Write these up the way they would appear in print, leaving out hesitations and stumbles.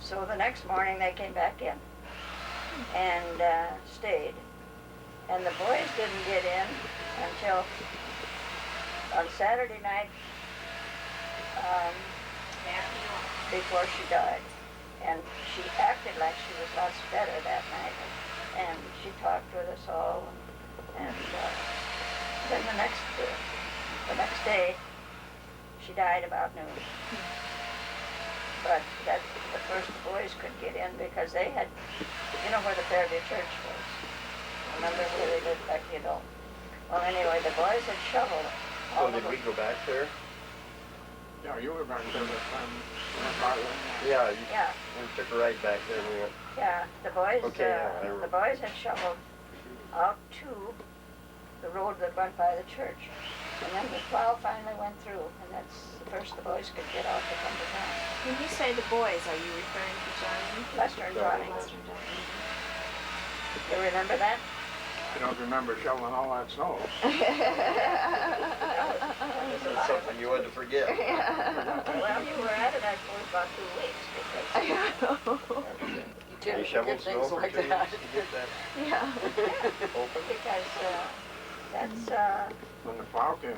So the next morning they came back in and stayed. And the boys didn't get in until on Saturday night before she died. And she acted like she was lots better that night. And she talked with us all. And then the next day, she died about noon. But the first the boys could get in because they had, you know where the Fairview Church was? Remember where they lived back, you know? Well, anyway, the boys had shoveled. So did we go back there? Yeah, you were back there that time. Yeah, Yeah. We took a ride back there and we went. Yeah, the boys, Okay, yeah, the boys had shoveled out to the road that went by the church. And then the plow finally went through, and that's the first the boys could get out to come to town. When you say the boys, are you referring to Johnny? Lester and Johnny. Lester and Johnny. You remember that? I don't remember shoveling all that snow. That's something you had to forget. Well, you were at it, I suppose, about 2 weeks, because You shoveled snow for 2 weeks to get that open? because that's When the plow did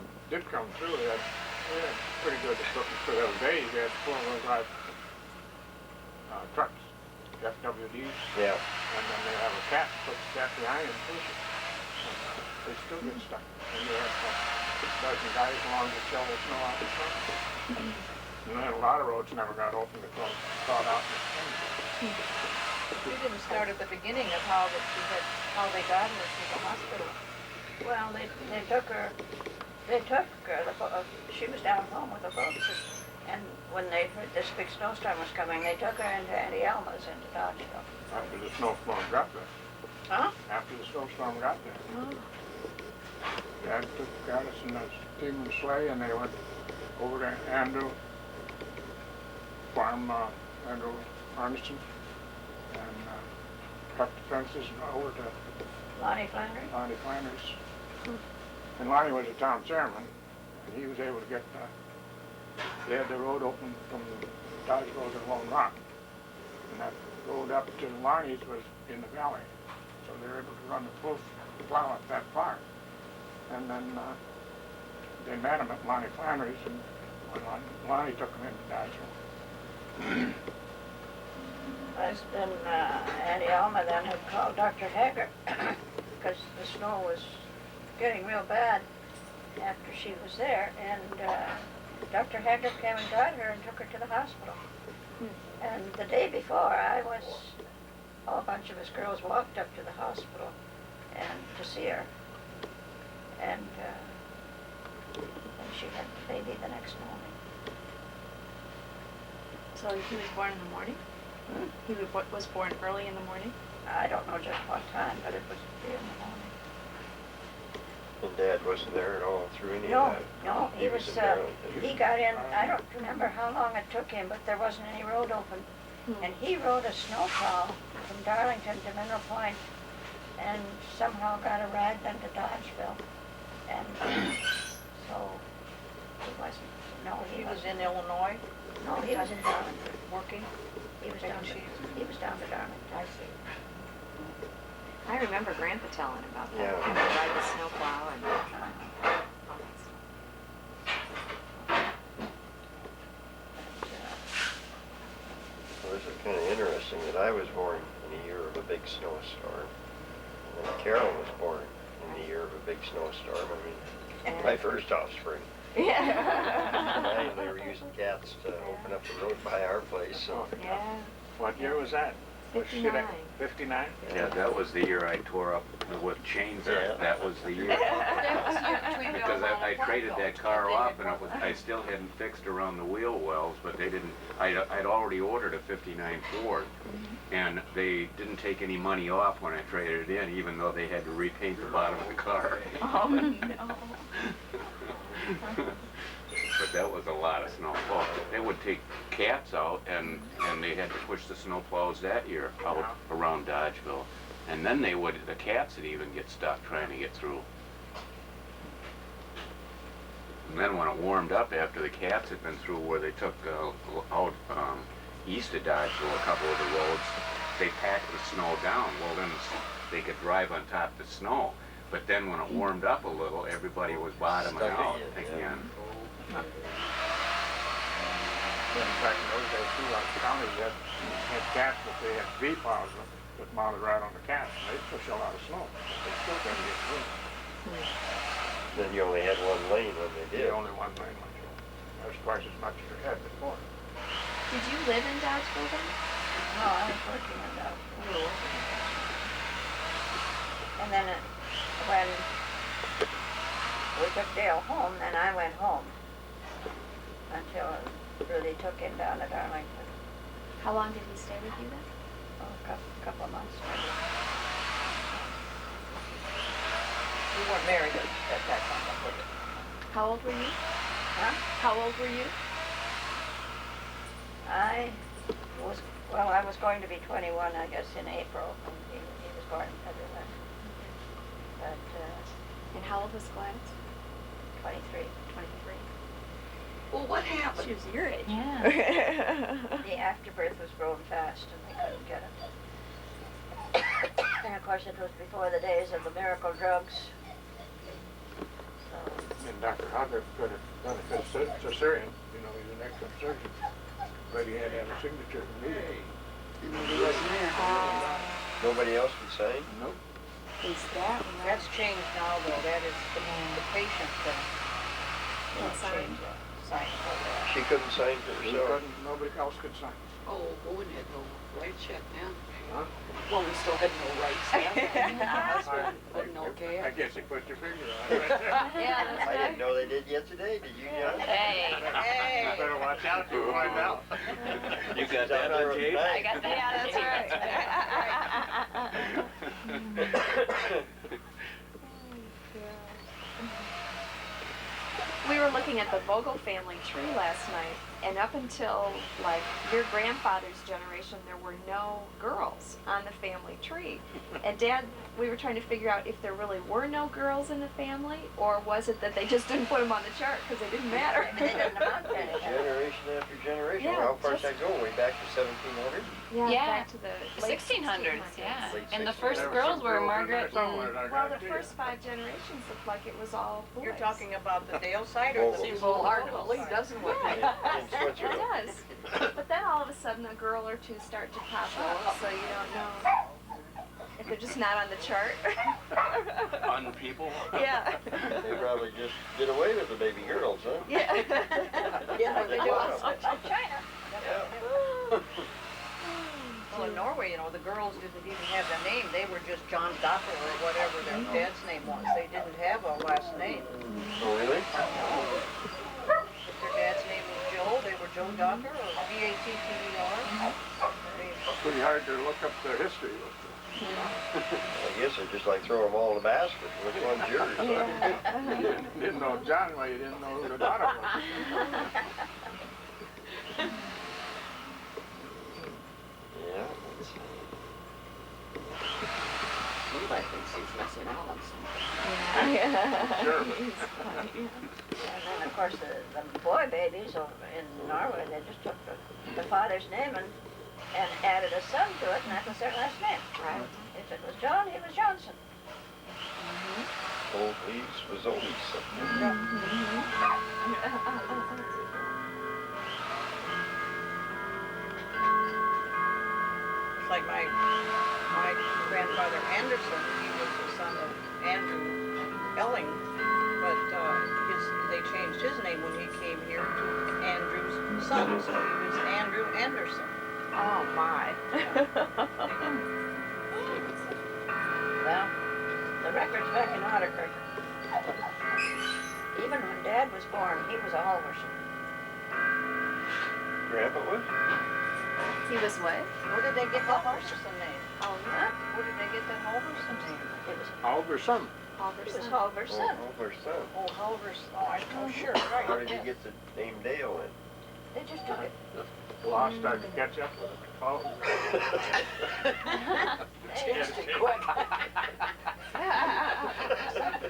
come through, we had pretty good for those days. We had 4-wheel drive trucks, FWDs. Yeah. And then they have a cat that puts that behind and pushes. They still get stuck. And you have a dozen guys along to shovel snow out in front. And then a lot of roads never got open because thawed out in the spring. You didn't start at the beginning of how they got her to the hospital. well, they took her. She was down home with the folks, and when they heard this big snowstorm was coming, they took her into Auntie Alma's into Dodgeville. After the snowstorm got there. Huh? After the snowstorm got there. Oh. Dad got us in a team and sleigh, and they went over to Andrew Farm, Andrew Arneson, and cut the fences and over to Lonnie Flannery. Lonnie Flannery's. And Lonnie was a town chairman, and he was able to get, they had the road open from Dodgeville to Lone Rock. And that road up to Lonnie's was in the valley. So they were able to run the plow up that far. And then they met him at Lonnie Flannery's, and when Lonnie took him into Dodgeville. Then Auntie Alma then had called Dr. Haggard because the snow was getting real bad after she was there, and Dr. Haggard came and got her and took her to the hospital. And the day before, a bunch of us girls walked up to the hospital and to see her, and she had the baby the next morning. So he was born in the morning? He was born early in the morning? I don't know just what time, but it was in the morning. And Dad wasn't there at all through any No, of that? no, he was, in Maryland. he got in, I don't remember how long it took him, but there wasn't any road open. And he rode a snowplow from Darlington to Mineral Point and somehow got a ride then to Dodgeville. And so he wasn't, no, He was in Illinois, no, he was in Darlington. working. He was down to Darlington. I see. I remember Grandpa telling about that. Yeah. He would ride the snowplow and all that stuff. Well, this is kind of interesting that I was born in a year of a big snowstorm. And then Carol was born in the year of a big snowstorm. I mean, my first offspring. Yeah. They were using cats to open up the road by our place. So. Yeah. What year was that? 59. 59? Yeah, that was the year I tore up with chains. Yeah. That was the year. That was you between Because Belmont I and traded Platteville. that car They off, did and both. I still hadn't fixed around the wheel wells, but they didn't. I'd already ordered a '59 Ford, and they didn't take any money off when I traded it in, even though they had to repaint the bottom of the car. Oh, no. But that was a lot of snow. Well, they would take cats out, and they had to push the snow plows that year out around Dodgeville. And then the cats would even get stuck trying to get through. And then when it warmed up after the cats had been through, where they took out east of Dodgeville, a couple of the roads, they packed the snow down. Well, then they could drive on top of the snow. But then when it warmed up a little, everybody was bottoming Stuck out again, yeah. again. In fact, in those days, too, like counties had cats, but they had V-plows that mounted right on the cats, and they'd push a lot of snow. They still couldn't get through. Then you only had one lane when they did. Only one lane, that's twice as much as they had before. Did you live in Dodgeville then? No, I was working on that. And then when we took Dale home, then I went home until it really took him down to Darlington. How long did he stay with you then? Oh, a couple of months maybe. You weren't married at that time, were you? How old were you? Huh? How old were you? I was going to be 21, I guess, in April. He was born in February. But And how old was Gladys? 23. 23. Well, what happened? She was your age. Yeah. The afterbirth was growing fast and they couldn't get it. And of course it was before the days of the miracle drugs. So, And Dr. Hodder could have done a cesarean, you know, he's an excellent surgeon. But he had to have a signature from me. Nobody else could sign? Nope. Is that right? That's changed now, though. That is the patient can Can change that. Sign for that. She couldn't sign for He herself. couldn't, nobody else could sign. Oh, Owen had no rights yet then. Huh? Well, we still had no rights then. I- Wasn't okay. I guess you put your finger on it. Yeah, that's I didn't know they did yet today, did you, John? Hey. You better watch out, you'll find out. You got that on tape? I got that. Yeah, that's right. We were looking at the Vogel family tree last night, and up until like your grandfather's generation, there were no girls on the family tree. And Dad, we were trying to figure out if there really were no girls in the family, or was it that they just didn't put them on the chart because they didn't matter? maybe they didn't amount to anything. Generation after generation. Yeah, How far does just- that go? Way back to 1700? Yeah, back to the late 1600s, yeah. Late And the 1600s. first There was girls some were girls in Margaret there somewhere, and... I Well, the guarantee you. first 5 generations looked like it was all boys. You're talking about the Dale side or the Seems Seems a little hard to Vogel believe, side? doesn't it? Yeah, In it Switzerland. does. But then all of a sudden a girl or two start to pop up, so you don't know if they're just not on the chart. Unpeople? Yeah. They probably just did away with the baby girls, huh? Yeah. Yeah, they do. Like China. Yeah. Well, in Norway, you know, the girls didn't even have a name. They were just John Dotter or whatever their dad's name was. They didn't have a last name. Oh, really? If their dad's name was Joe, they were Joe Dotter or D-A-T-T-E-R. It's pretty hard to look up their history. I guess they're just like throw them all in a basket. Which one's yours? Huh? Didn't know John, well, you didn't know who the daughter was. Yeah, let's see. Levi thinks he's missing out on something. Sure. And then, of course, the boy babies over in Norway, they just took the father's name and added a son to it, and that was their last name. Right. If it was John, he was Johnson. Old leaves was old It's like my grandfather Anderson, he was the son of Andrew Elling, but they changed his name when he came here to Andrew's son, so he was Andrew Anderson. Oh my. Well, the records back in Otter Creek, even when Dad was born, he was a Halverson. Grandpa was? He was what? Where did they get that Halverson name? Oh, yeah. Where did they get that Halverson name? It was, Oliver son. he was Halverson. Halverson. Oh, her son. Oh, Halverson, oh, sure, right. How did you get the name Dale in? They just took it. The law started to catch up with it. Oh,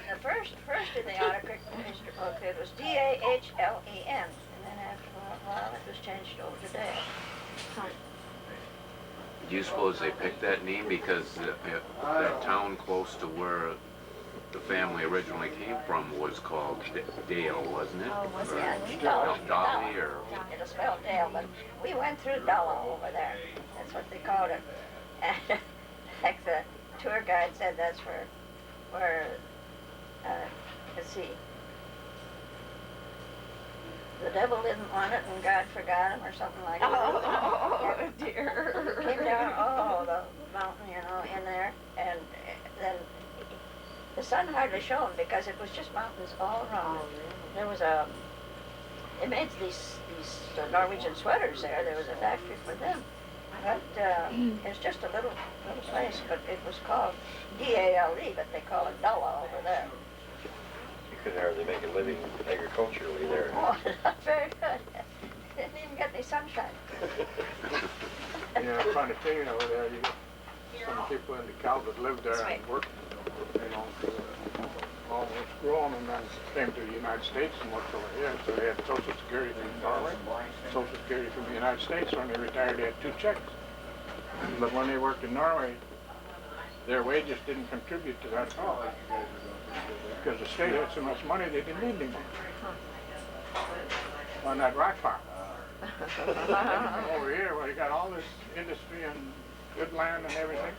The first in the Otter Creek Register book, it was D-A-H-L-E-N, and then after a Well, it was changed over to Dale. Do you suppose they picked that name because that town close to where the family originally came from was called Dale, wasn't it? Oh, was it? Or Dolly, or? It was spelled Dale, but we went through Dullo over there. That's what they called it. And like the tour guide said, that's where let's see, the devil didn't want it and God forgot him or something like that. Oh, dear. Came down, the mountain, in there, and then the sun hardly shone because it was just mountains all around it. There was they made these Norwegian sweaters there. There was a factory for them. But it's just a little place, but it was called D-A-L-E, but they call it Dulla over there. You could hardly make a living agriculturally there. Oh, not very good. Didn't even get any sunshine. Funny thing over there, you got some people in the Calvert lived there and worked, almost grown, and then came to the United States and worked over here. So they had Social Security from Norway, Social Security from the United States. When they retired, they had 2 checks. But when they worked in Norway, their wages didn't contribute to that at all. Because the state had so much money, they didn't need any more. On that rock farm. Over here, where you got all this industry and good land and everything,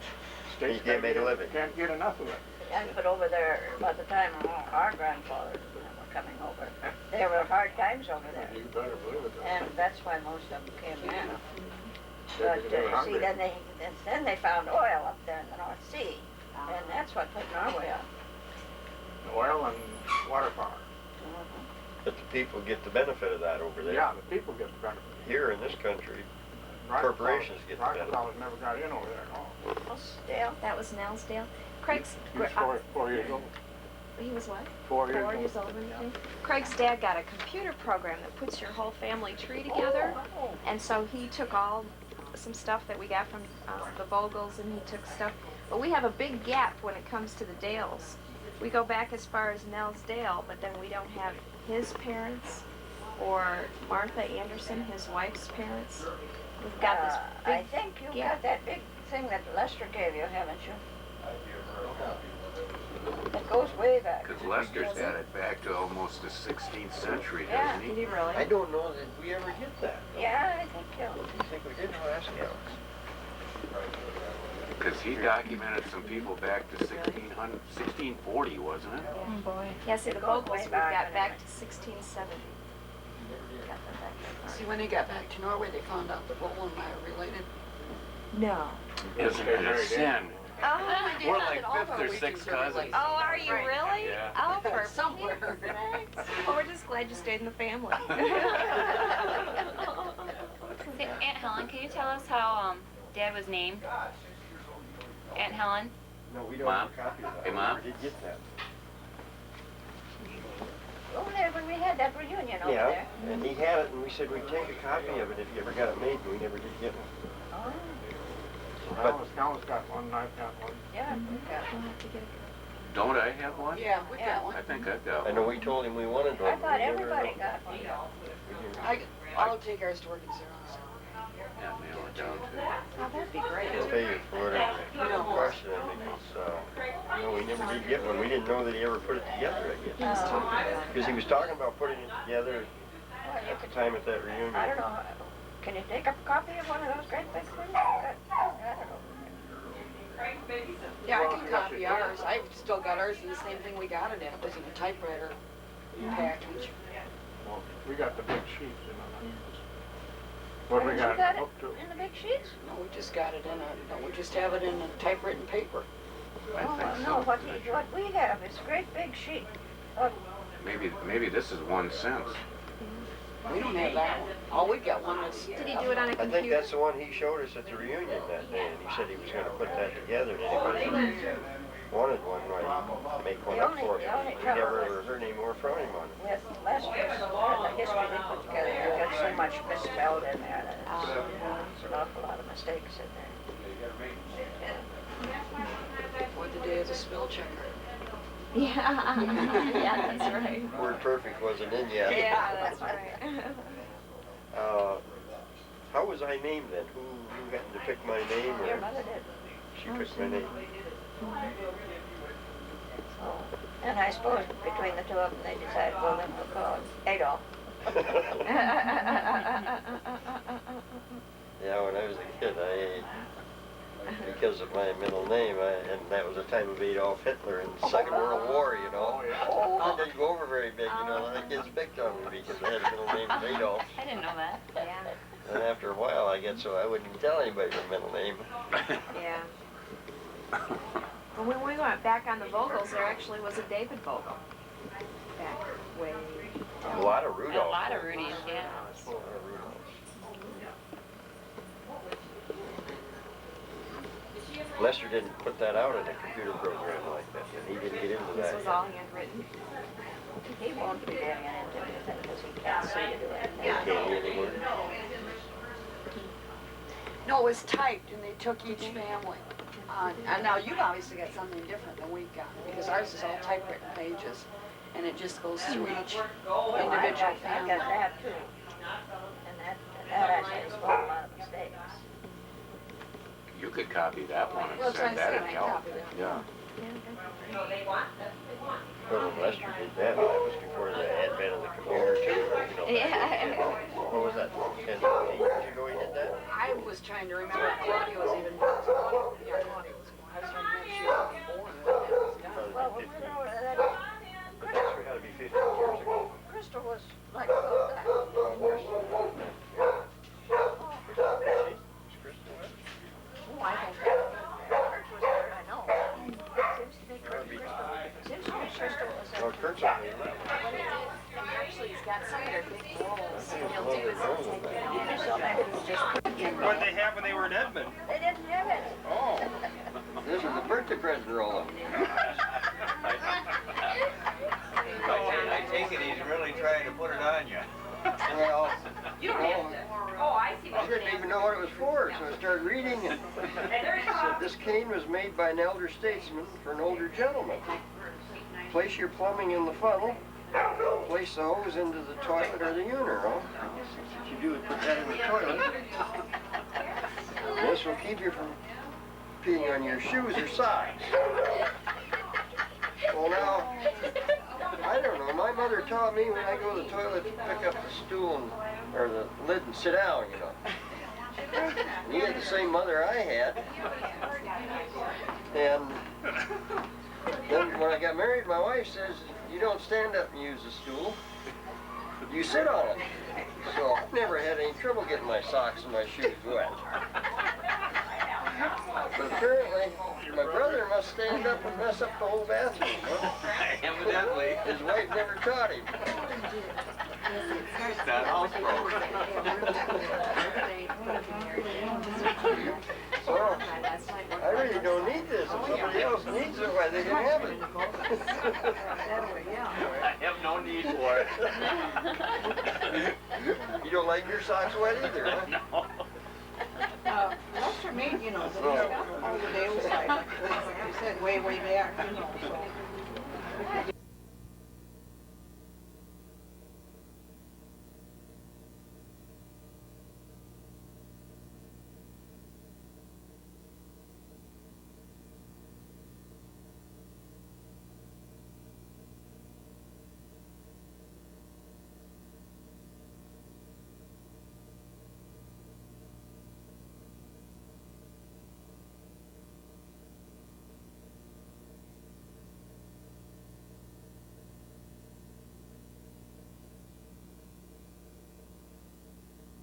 states can't make a living. Can't get enough of it. But over there, by the time our grandfathers were coming over, there were hard times over there. You better believe it. And that's why most of them came in. But see, then they found oil up there in the North Sea, and that's what put Norway up. Oil and water power. But the people get the benefit of that over there. Yeah, the people get the benefit. Here in this country, corporations get the benefit. Rockefellers never got in over there at all. Dale. That was Nelsdale. Craig's... He was 4 years old. He was what? 4 years 4 old. years old when he came. Craig's dad got a computer program that puts your whole family tree together. And so he took some stuff that we got from the Vogels, and he took stuff. But we have a big gap when it comes to the Dales. We go back as far as Nels Dale, but then we don't have his parents or Martha Anderson, his wife's parents. We've got this big I think you've gap. got that big thing that Lester gave you, haven't you? It goes way back. Because Lester's got it back to almost the 16th century, Yeah. doesn't Did he? he really? I don't know that we ever get that. Yeah, I think so. I think we did ask Alex. Because he documented some people back to 1640, wasn't it? Oh boy. Yeah, see, the Vogels, we've got back to 1670. Got them back that See, when they got back to Norway, they found out that Roland and I are related. far. No. Isn't it a sin? Oh, We're like 5th or 6th cousins. oh, are you really? Yeah. Oh, for Somewhere. Well, we're just glad you stayed in the family. Say, Aunt Helen, can you tell us how Dad was named? Aunt Helen? No, we don't Mom? have a copy of that. Hey, Mom? We did get that. Over there when we had that reunion over Yeah, there. and he had it, and we said we'd take a copy of it if you ever got it made, and we never did get one. Oh, Cal's got one, I've got one. yeah, we got We'll it. have to get a Don't I have one? Yeah, we got one. I think I've got I one. know we told him we wanted one. I but thought we never- everybody got one. I'll take ours to work in Xerox. Yeah, mail it down too. Oh, that'd be great. We'll pay you for whatever question because, we never did get one. We didn't know that he ever put it together, I guess. Because he was talking about putting it together Well, you at the could, time at that reunion. I don't know, can you take up a copy of one of those great big things? I don't know. Yeah, I can copy ours. I've still got ours in the same thing we got it in. It was in a typewriter package. Well, we got the big sheets, What we Haven't you got got up to? it in the big sheets? No, we just got it in we just have it in a typewritten paper. I Oh, think no, so. what we have is a great big sheet. Oh, Maybe this is 1 cent. We don't have that one. All we got one is. Did he do it on a I computer? think that's the one he showed us at the reunion that day, and he said he was going to put that together. And anybody wanted one, right? Make one up for him. We never ever heard any more from him on it. with Lester's, the history they put together, they got so much misspelled in there that there's an awful lot of mistakes in there. Or the day of the spell checker. Yeah, yeah, that's right. Word perfect wasn't in yet. Yeah, that's right. How was I named then? Who happened to pick my name? Your Or mother did. she picked my name? So, and I suppose between the two of them, they decided, well, then we'll call him Adolf. Yeah, when I was a kid, because of my middle name, and that was the time of Adolf Hitler in the Second World War, you know. That didn't go over very big, you know. The kids picked on me because I had a middle name of Adolf. I didn't know that. Yeah. And after a while, I get so I wouldn't tell anybody my middle name. Yeah. Well, when we went back on the Vogels, there actually was a David Vogel. Back way. A lot of Rudolph. A lot of Rudies, yeah. A lot of Rudolph. Lester didn't put that out in a computer program like that, and he didn't get into This that. was all handwritten. He won't be getting into anything because he can't see to do it. He can't anymore. No, it was typed and they took each family. And now you've obviously got something different than we've got, because ours is all typewritten pages, and it just goes through each individual I family. got that too. And that actually spoke a lot of mistakes. You could copy that one Well, and that's what I send that said, to I Helen. copied it. Yeah. Well, when Lester did that, that was before the advent of the computer too. You know, Yeah. what was that, 10, 15 years ago he did that? I was trying to remember if Connie was even born. Yeah, Connie was born. I was trying to remember if she was even born when that was done. Well, you know, that But that's had to be 15 years ago. Crystal was like about that. Oh, I think Kurt was there, I know. Seems to me Crystal was Well, Kurt's only 11. Actually, he's got some of their big roles. What he'll do is he'll take them so maybe he just put it in. What did they have when they were in Edmond? They didn't have it. Oh. This is a birthday present, Roland. I take it he's really trying to put it on you. Well, You don't have to. Oh, I see I didn't even know what it was for, so I started reading and it said this cane was made by an elder statesman for an older gentleman. Place your plumbing in the funnel, place the hose into the toilet or the urinal. I guess that's what you do is put that in the toilet. This will keep you from peeing on your shoes or socks. Well now, I don't know, my mother taught me when I go to the toilet to pick up the stool and, or the lid and sit down, you know. You had the same mother I had. And then when I got married, my wife says, you don't stand up and use the stool, you sit on it. So I never had any trouble getting my socks and my shoes wet. But apparently, my brother must stand up and mess up the whole bathroom. Huh? Evidently. His wife never taught him. It's that house So, I really don't need this. If somebody else needs it, why they can have it. I have no need for it. You don't like your socks wet either, huh? No. Lester made, you know, the day was like you said, way back, you know, so.